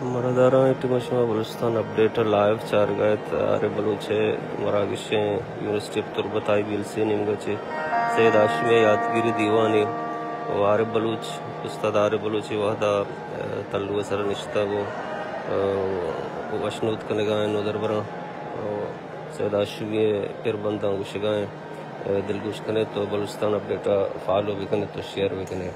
मरादारा इटिमशमा Balochistan update live चारगायत आरे बलूचे मरागिशे यूनिवर्सिटी ऑफ तुर्बताई बिलसी निमगचे सैयद हाशमी यादगिरी दीवानी आरे बलूच उस्ताद आरे बलूची वहदा तल्लु सर निश्ता वो वशनूत कने गाए नोदर बरा सैयद हाशमी फिर बंदा गुश गाए दिलगुश कने तो बलुस्तान अपडेट फॉलो भी कने तो शेयर भी कने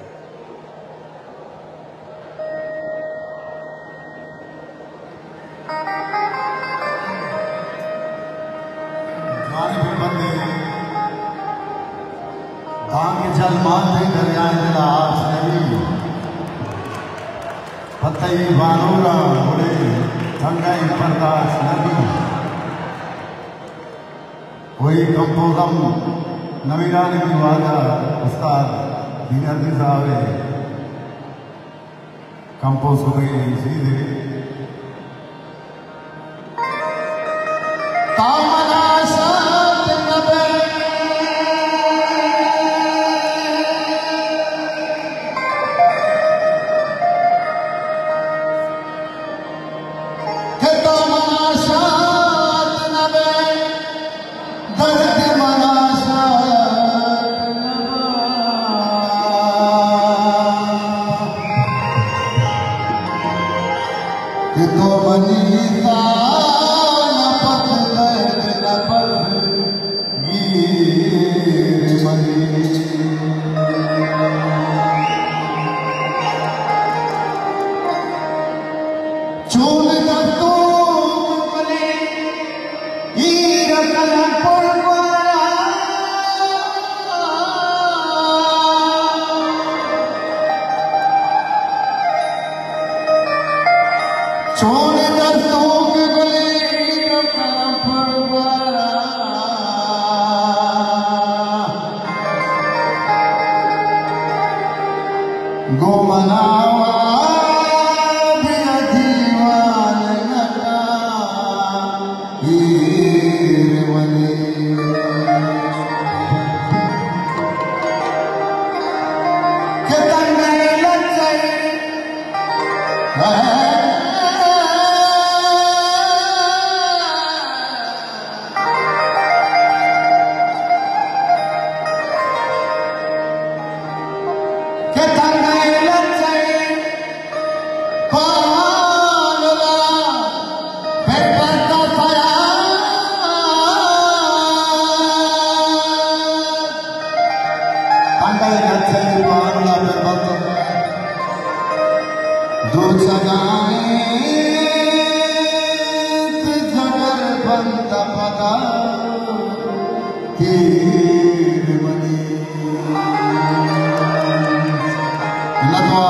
जल मानते दरियाए दिला आस नदी पतई वानूरा मुड़े ठंडाई बर्दाश्त नदी कोई कंपोजम नवीरानी की वादा उस्ताद दीनर्जी साहब कंपोज हो गई सीधे तो बनीता न पथ दर्द न पथ गिर मरी चूल दस्तू मली हीर कलम पुरवारा चूल दस्तू गली कलम पुरवारा गोमनावा दूर सजाए जगर बंद पदा तीर मनी लगवा